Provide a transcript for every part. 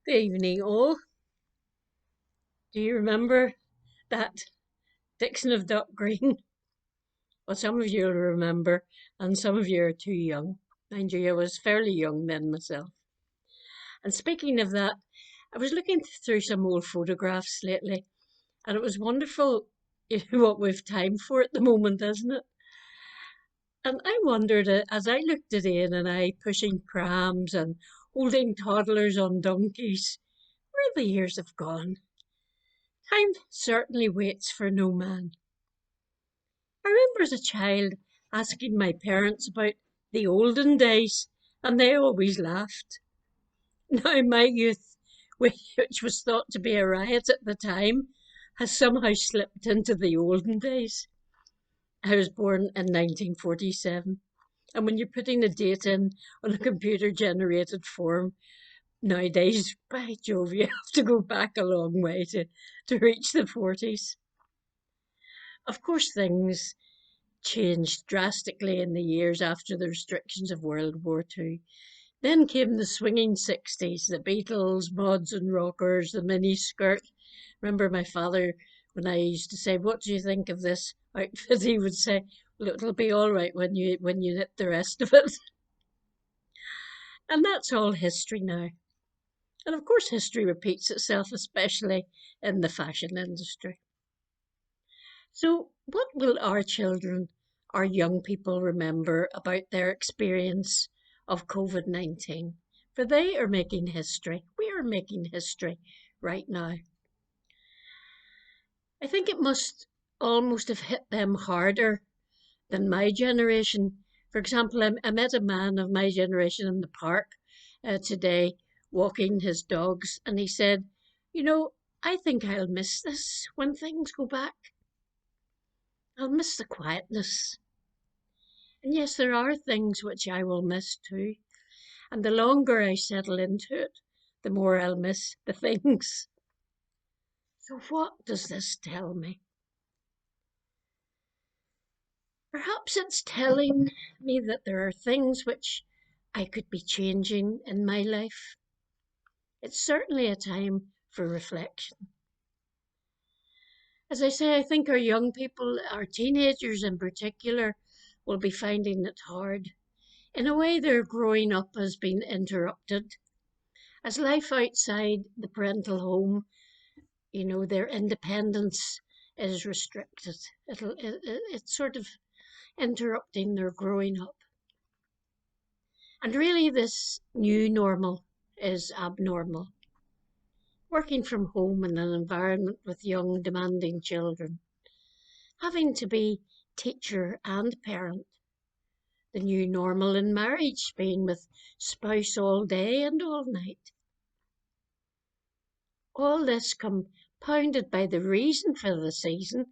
Good evening, all. Do you remember that Dixon of Duck Green? Well, some of you will remember, and some of you are too young. Mind you, I was fairly young then myself. And speaking of that, I was looking through some old photographs lately, and it was wonderful what we've time for at the moment, isn't it? And I wondered, as I looked at Ian and I pushing prams and holding toddlers on donkeys, where the years have gone. Time certainly waits for no man. I remember as a child asking my parents about the olden days, and they always laughed. Now, my youth, which was thought to be a riot at the time, has somehow slipped into the olden days. I was born in 1947, and when you're putting a date in on a computer generated form nowadays, by Jove, you have to go back a long way to reach the 40s. Of course, things changed drastically in the years after the restrictions of World War II. Then came the swinging 60s, the Beatles, mods and rockers, the mini skirt. Remember my father, when I used to say, "What do you think of this outfit?" He would say, "Well, it'll be all right when you knit the rest of it." And that's all history now. And of course, history repeats itself, especially in the fashion industry. So, what will our children, our young people remember about their experience of COVID-19? For they are making history. We are making history right now. I think it must almost have hit them harder than my generation. For example, I met a man of my generation in the park today walking his dogs, and he said, I think I'll miss this when things go back. I'll miss the quietness. And yes, there are things which I will miss too. And the longer I settle into it, the more I'll miss the things. So, what does this tell me? Perhaps it's telling me that there are things which I could be changing in my life. It's certainly a time for reflection. As I say, I think our young people, our teenagers in particular, will be finding it hard. In a way, their growing up has been interrupted. As life outside the parental home, their independence is restricted. It's sort of interrupting their growing up. And really, this new normal is abnormal. Working from home in an environment with young, demanding children, having to be teacher and parent, the new normal in marriage, being with spouse all day and all night. All this compounded by the reason for the season,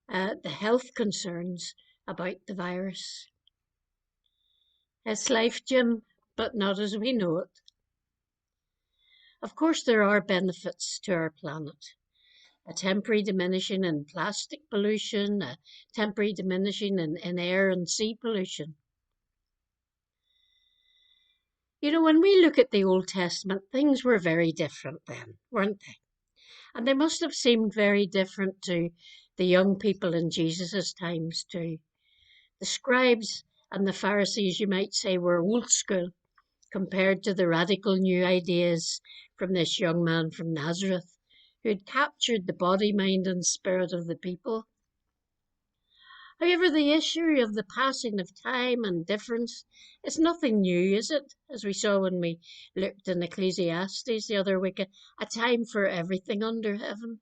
the health concerns about the virus. It's life, Jim, but not as we know it. Of course, there are benefits to our planet. A temporary diminishing in plastic pollution, a temporary diminishing in air and sea pollution. When we look at the Old Testament, things were very different then, weren't they? And they must have seemed very different to the young people in Jesus' times too. The scribes and the Pharisees, you might say, were old school compared to the radical new ideas from this young man from Nazareth who had captured the body, mind, and spirit of the people. However, the issue of the passing of time and difference is nothing new, is it? As we saw when we looked in Ecclesiastes the other week, a time for everything under heaven.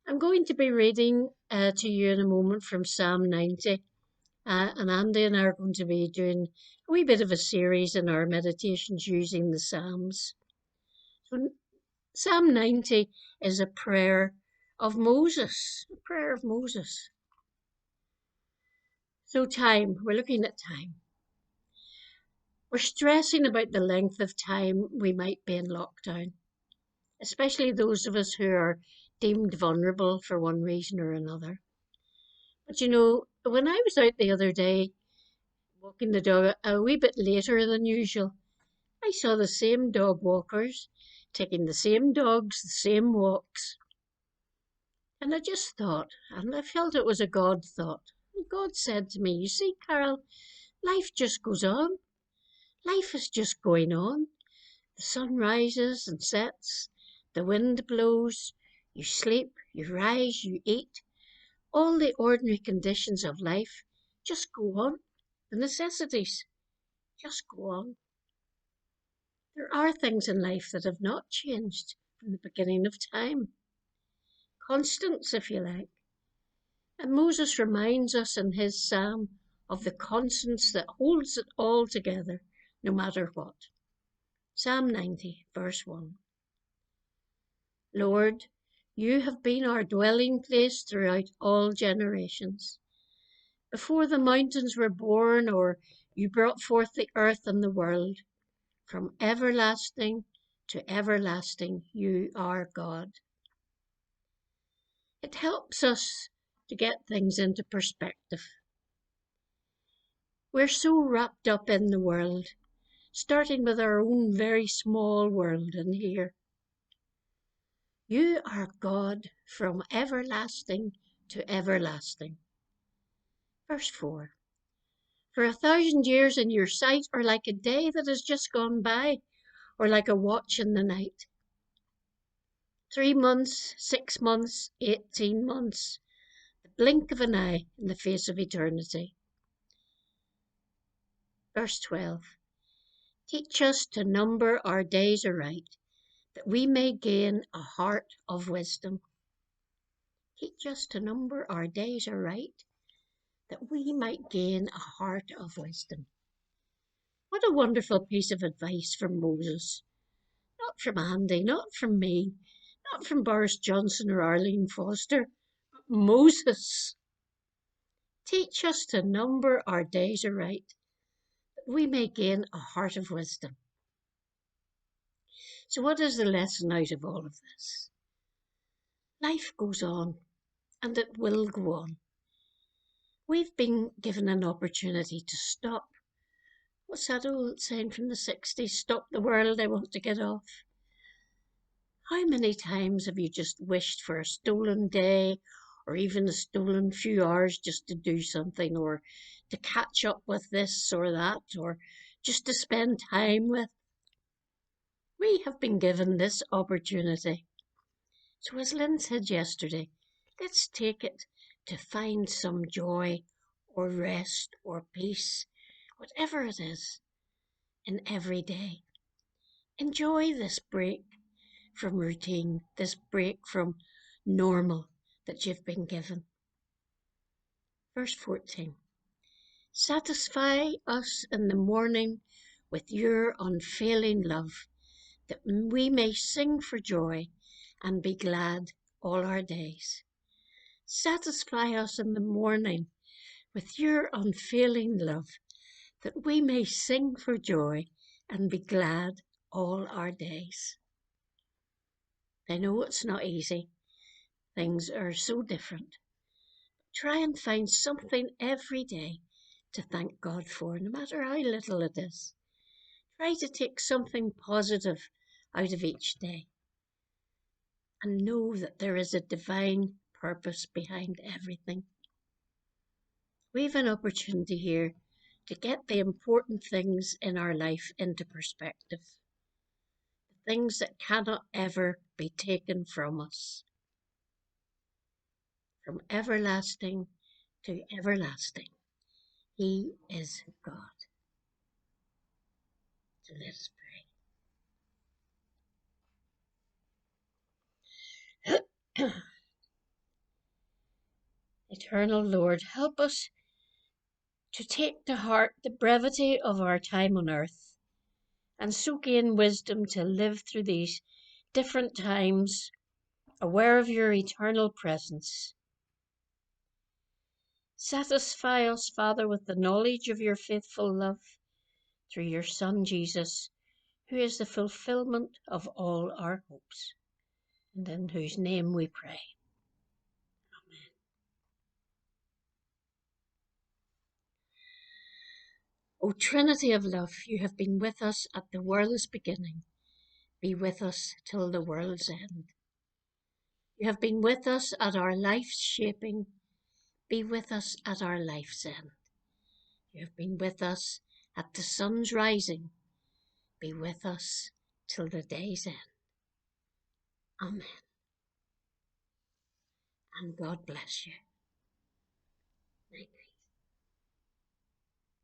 I'm going to be reading to you in a moment from Psalm 90. And Andy and I are going to be doing a wee bit of a series in our meditations using the Psalms. So Psalm 90 is a prayer of Moses, a prayer of Moses. So we're looking at time. We're stressing about the length of time we might be in lockdown, especially those of us who are deemed vulnerable for one reason or another. But when I was out the other day walking the dog a wee bit later than usual, I saw the same dog walkers taking the same dogs the same walks. And I just thought, and I felt it was a God thought. And God said to me, you see, Carol, life just goes on. Life is just going on. The sun rises and sets. The wind blows. You sleep, you rise, you eat. All the ordinary conditions of life just go on. The necessities just go on. There are things in life that have not changed from the beginning of time. Constants, if you like. And Moses reminds us in his psalm of the constants that holds it all together, no matter what. Psalm 90, verse 1. Lord, you have been our dwelling place throughout all generations. Before the mountains were born, or you brought forth the earth and the world, from everlasting to everlasting, you are God. It helps us to get things into perspective. We're so wrapped up in the world, starting with our own very small world in here. You are God from everlasting to everlasting. Verse 4. For 1,000 years in your sight are like a day that has just gone by, or like a watch in the night. 3 months, 6 months, 18 months, the blink of an eye in the face of eternity. Verse 12. Teach us to number our days aright, that we may gain a heart of wisdom. Teach us to number our days aright, that we might gain a heart of wisdom. What a wonderful piece of advice from Moses. Not from Andy, not from me, not from Boris Johnson or Arlene Foster, but Moses. Teach us to number our days aright, that we may gain a heart of wisdom. So what is the lesson out of all of this? Life goes on, and it will go on. We've been given an opportunity to stop. What's that old saying from the 60s? Stop the world, I want to get off. How many times have you just wished for a stolen day, or even a stolen few hours just to do something, or to catch up with this or that, or just to spend time with? We have been given this opportunity. So as Lynn said yesterday, let's take it to find some joy or rest or peace, whatever it is, in every day. Enjoy this break from routine, this break from normal that you've been given. Verse 14. Satisfy us in the morning with your unfailing love, that we may sing for joy and be glad all our days. Satisfy us in the morning with your unfailing love, that we may sing for joy and be glad all our days. I know it's not easy. Things are so different. Try and find something every day to thank God for, no matter how little it is. Try to take something positive out of each day, and know that there is a divine purpose behind everything. We have an opportunity here to get the important things in our life into perspective, the things that cannot ever be taken from us. From everlasting to everlasting, He is God. So let us pray. Eternal Lord, help us to take to heart the brevity of our time on earth, and so gain wisdom to live through these different times, aware of your eternal presence. Satisfy us, Father, with the knowledge of your faithful love through your Son, Jesus, who is the fulfillment of all our hopes, and in whose name we pray. Amen. O Trinity of love, you have been with us at the world's beginning. Be with us till the world's end. You have been with us at our life's shaping. Be with us at our life's end. You have been with us at the sun's rising. Be with us till the day's end. Amen. And God bless you. Night.